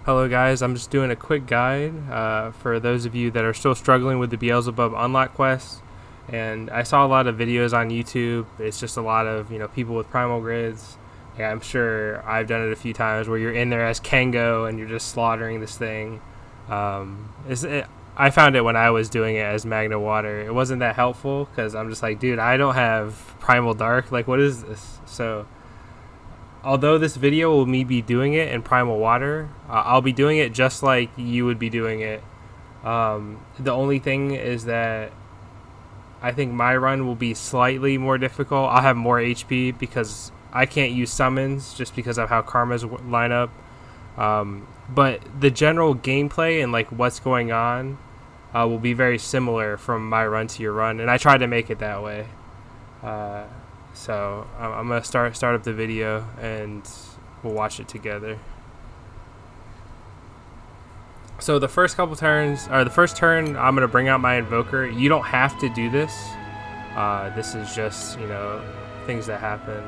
Hello guys, I'm just doing a quick guide for those of you that are still struggling with the Beelzebub unlock quest. And I saw a lot of videos on YouTube. It's just a lot of people with primal grids. Yeah, I'm sure I've done it a few times where you're in there as Kengo and you're just slaughtering this thing. I found it when I was doing it as Magna Water. It wasn't that helpful because I'm just like, dude, I don't have Primal Dark. Like, what is this? So although this video will me be doing it in Primal Water, I'll be doing it just like you would be doing it. The only thing is that I think my run will be slightly more difficult. I'll have more HP because I can't use summons just because of how Karma's line up. But the general gameplay and like what's going on will be very similar from my run to your run, and I tried to make it that way. So I'm gonna start up the video and we'll watch it together. So the first couple turns, or the first turn, I'm gonna bring out my invoker. You don't have to do this. This is just things that happen.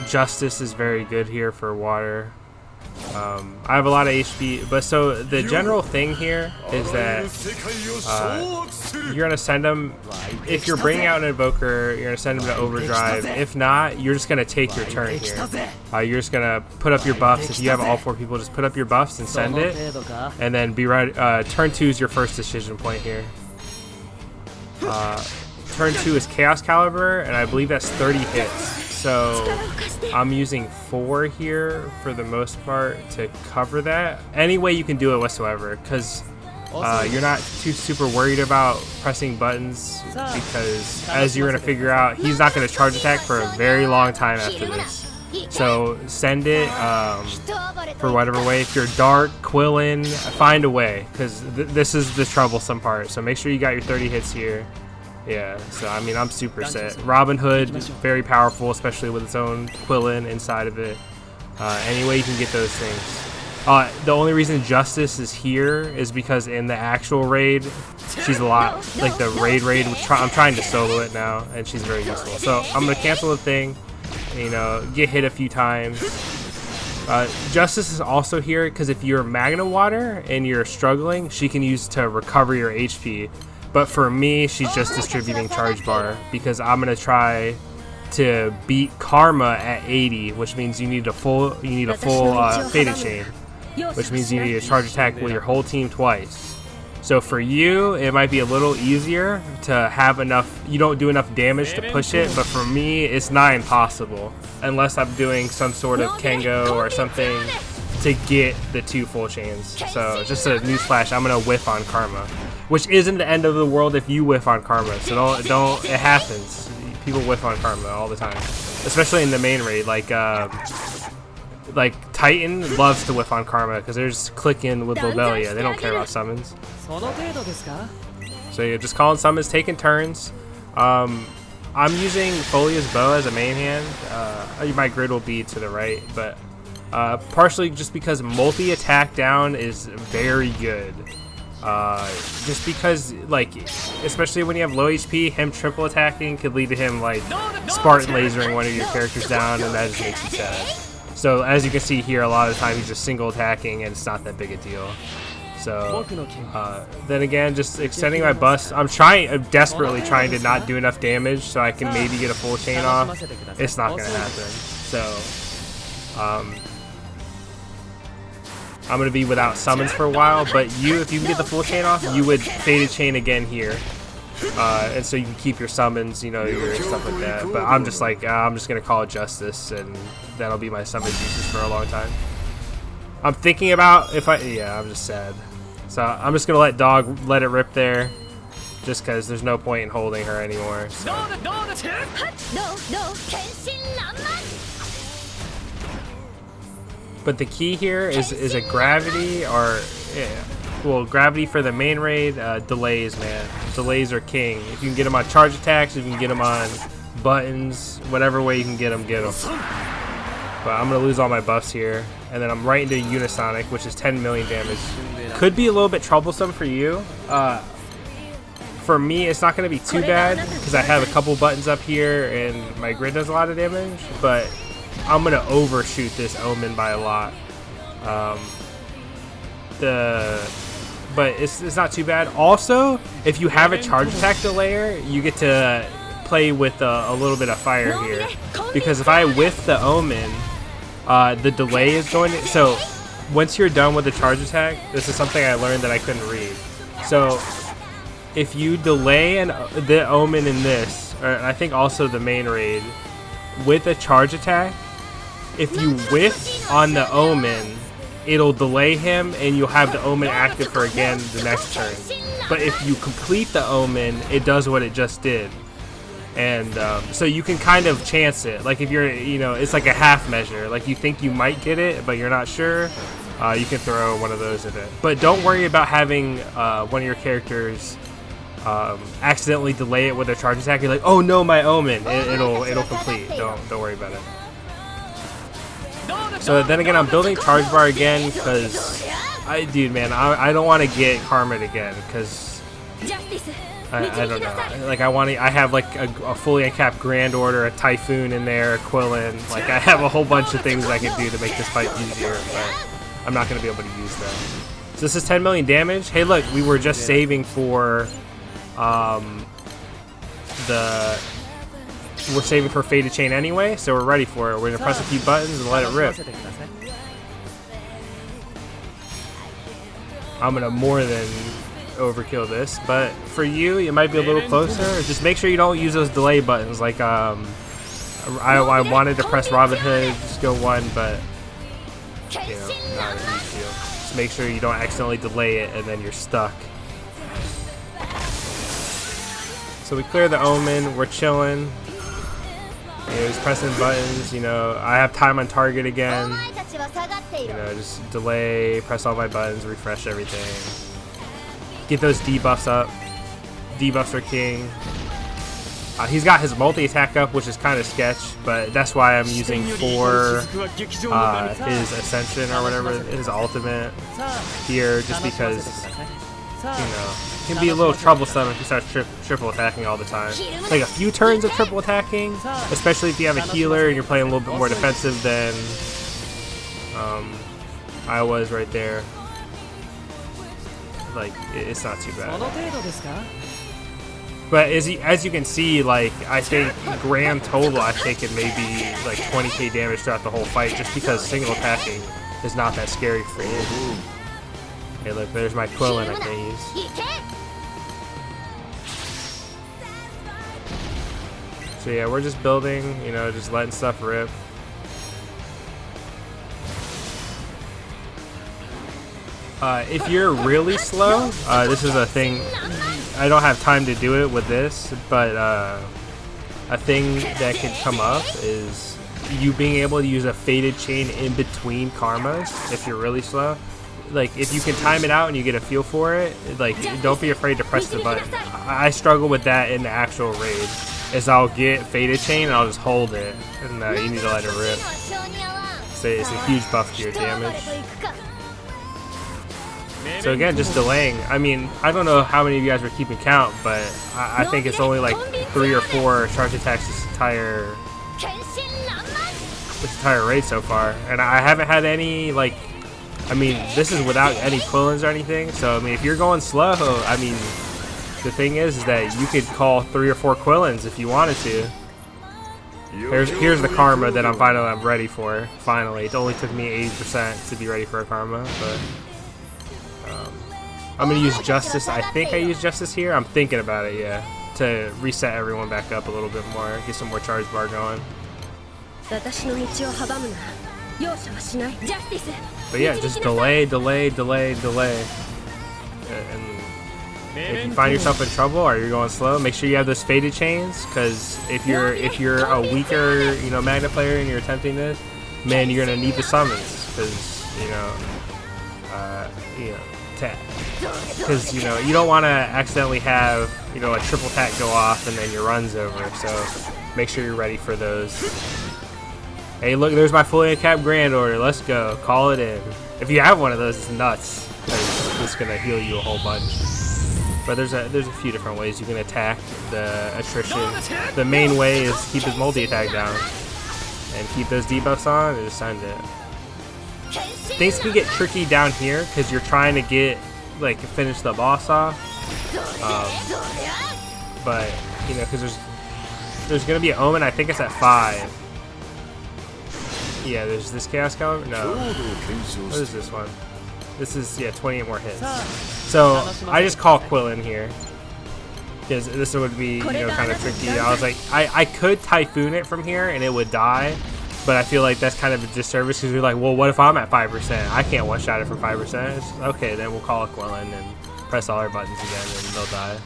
Justice is very good here for water. I have a lot of HP, but so the general thing here is that you're gonna send them. If you're bringing out an invoker, you're gonna send them to overdrive. If not, you're just gonna take your turn here. You're just gonna put up your buffs. If you have all 4 people, just put up your buffs and send it, and then be ready. Turn 2 is your first decision point here. Turn 2 is Chaos Caliber, and I believe that's 30 hits. So I'm using 4 here for the most part to cover that. Any way you can do it whatsoever, because you're not too super worried about pressing buttons, because as you're going to figure out, he's not going to charge attack for a very long time after this. So send it for whatever way. If you're dark, Quillin, find a way, because this is the troublesome part. So make sure you got your 30 hits here. Yeah, so I mean, I'm super set. Robin Hood, very powerful, especially with its own Quillin inside of it. Any way you can get those things. The only reason Justice is here is because in the actual raid, she's a lot, like the raid, I'm trying to solo it now, and she's very useful. So I'm going to cancel the thing, get hit a few times. Justice is also here because if you're Magna Water and you're struggling, she can use to recover your HP. But for me, she's just distributing charge bar because I'm gonna try to beat Karma at 80, which means you need a full Fated Chain, which means you need a charge attack with your whole team twice. So for you, it might be a little easier to have enough. You don't do enough damage to push it, but for me, it's not impossible unless I'm doing some sort of Kengo or something to get the 2 full chains. So just a newsflash, I'm gonna whiff on Karma, which isn't the end of the world if you whiff on Karma. So don't. It happens. People whiff on Karma all the time, especially in the main raid. Like Titan loves to whiff on Karma because they're just clicking with Lobelia. They don't care about summons. So yeah, just calling summons, taking turns. I'm using Folia's Bow as a main hand. My grid will be to the right, but partially just because multi-attack down is very good. Just because, like, especially when you have low HP, him triple attacking could lead to him, like, Spartan lasering one of your characters down, and that just makes you sad. So, as you can see here, a lot of the time he's just single attacking, and it's not that big a deal. So, then again, just extending my buffs. I'm desperately trying to not do enough damage so I can maybe get a full chain off. It's not going to happen. So, I'm going to be without summons for a while, but if you can get the full chain off, you would Fated Chain again here. And so you can keep your summons, your stuff like that. But I'm just like, I'm just going to call it Justice, and that'll be my summons uses for a long time. I'm thinking about I'm just sad. So I'm just going to let Dog let it rip there, just because there's no point in holding her anymore. So. But the key here is a gravity gravity for the main raid. Delays, man. Delays are king. If you can get them on charge attacks, if you can get them on buttons, whatever way you can get them, get them. But I'm going to lose all my buffs here. And then I'm right into Unisonic, which is 10 million damage. Could be a little bit troublesome for you. For me, it's not going to be too bad because I have a couple buttons up here and my grid does a lot of damage. But I'm going to overshoot this Omen by a lot. but it's not too bad. Also, if you have a charge attack delayer, you get to play with a little bit of fire here, because if I whiff the omen, the delay is going to, so once you're done with the charge attack, this is something I learned that I couldn't read. So if you delay the omen in this, or I think also the main raid, with a charge attack, if you whiff on the omen, it'll delay him and you'll have the omen active for again the next turn. But if you complete the omen, it does what it just did. And so you can kind of chance it. Like if you're, it's like a half measure. Like you think you might get it, but you're not sure. You can throw one of those in it. But don't worry about having one of your characters accidentally delay it with a charge attack. You're like, oh no, my omen. It'll complete. Don't worry about it. So then again, I'm building charge bar again because I don't want to get karma again because I don't know. Like I have like a fully uncapped Grand Order, a Typhoon in there, a Quillen. Like I have a whole bunch of things I can do to make this fight easier, but I'm not going to be able to use them. So this is 10 million damage. Hey, look, we were just saving for we're saving for Faded Chain anyway, so we're ready for it. We're going to press a few buttons and let it rip. I'm going to more than overkill this, but for you, it might be a little closer. Just make sure you don't use those delay buttons. Like, I wanted to press Robin Hood, just go one, but, not a huge deal. Just make sure you don't accidentally delay it and then you're stuck. So we clear the omen, we're chilling. Just pressing buttons, I have time on target again. Just delay, press all my buttons, refresh everything. Get those debuffs up. Debuffs are king. He's got his multi-attack up, which is kind of sketch, but that's why I'm using for his Ascension or whatever, his ultimate here, just because, it can be a little troublesome if you start triple attacking all the time. Like a few turns of triple attacking, especially if you have a healer and you're playing a little bit more defensive than I was right there. Like, it's not too bad. But as you can see, like, I think grand total I've taken maybe like 20k damage throughout the whole fight just because single attacking is not that scary for you. Hey, look, there's my Quillen I can use. So yeah, we're just building, just letting stuff rip. If you're really slow, this is a thing, I don't have time to do it with this, but a thing that can come up is you being able to use a Faded Chain in between karmas if you're really slow. Like, if you can time it out and you get a feel for it, like, don't be afraid to press the button. I struggle with that in the actual raid, is I'll get Faded Chain and I'll just hold it, and you need to let it rip. So it's a huge buff to your damage. So again, just delaying. I mean, I don't know how many of you guys were keeping count, but I think it's only like 3 or 4 charge attacks this entire raid so far. And I haven't had any, like, I mean, this is without any Quillens or anything. So, I mean, if you're going slow, I mean, the thing is that you could call 3 or 4 Quillens if you wanted to. Here's the karma that I'm ready for, finally. It only took me 80% to be ready for a karma, but I'm going to use Justice. I think I use Justice here. I'm thinking about it, yeah, to reset everyone back up a little bit more, get some more charge bar going. But yeah, just delay. And if you find yourself in trouble or you're going slow, make sure you have those Faded Chains, because if you're a weaker, Magna player and you're attempting this, man, you're gonna need the summons, because because you don't want to accidentally have a triple attack go off and then your run's over. So make sure you're ready for those. Hey, look, there's my fully uncapped Grand Order. Let's go, call it in. If you have one of those, it's nuts. It's gonna heal you a whole bunch. But there's a few different ways you can attack the attrition. The main way is keep his multi attack down and keep those debuffs on and just send it. things can get tricky down here because you're trying to get like finish the boss off. But you know, because there's gonna be an Omen. I think it's at 5. Yeah, there's this Chaos Caliber. No, what is this one? This is 28 more hits. So I just call Quill in here because this would be kind of tricky. I was like, I could Typhoon it from here and it would die, but I feel like that's kind of a disservice because you're like, well, what if I'm at 5%? I can't one shot it for 5%. Okay, then we'll call a Quill in and press all our buttons again and they'll die.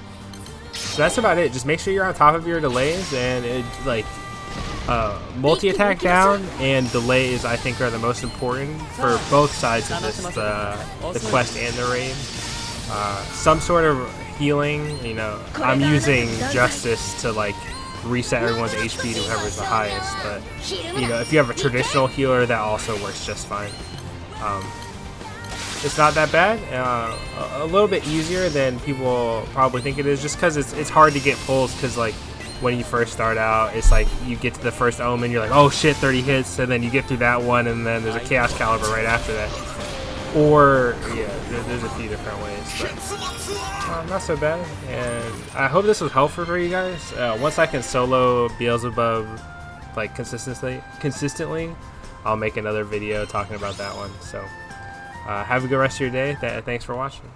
So that's about it. Just make sure you're on top of your delays, and it like multi-attack down and delays I think are the most important for both sides of this, the quest and the raid. Some sort of healing, I'm using Justice to like reset everyone's HP to whoever's the highest, but if you have a traditional healer, that also works just fine. It's not that bad. A little bit easier than people probably think it is, just because it's hard to get pulls, because like when you first start out, it's like you get to the first Omen, you're like, oh shit, 30 hits, and then you get through that one, and then there's a Chaos Caliber right after that. Or, there's a few different ways, but not so bad. And I hope this was helpful for you guys. Once I can solo Beelzebub like consistently, I'll make another video talking about that one. So have a good rest of your day. Thanks for watching.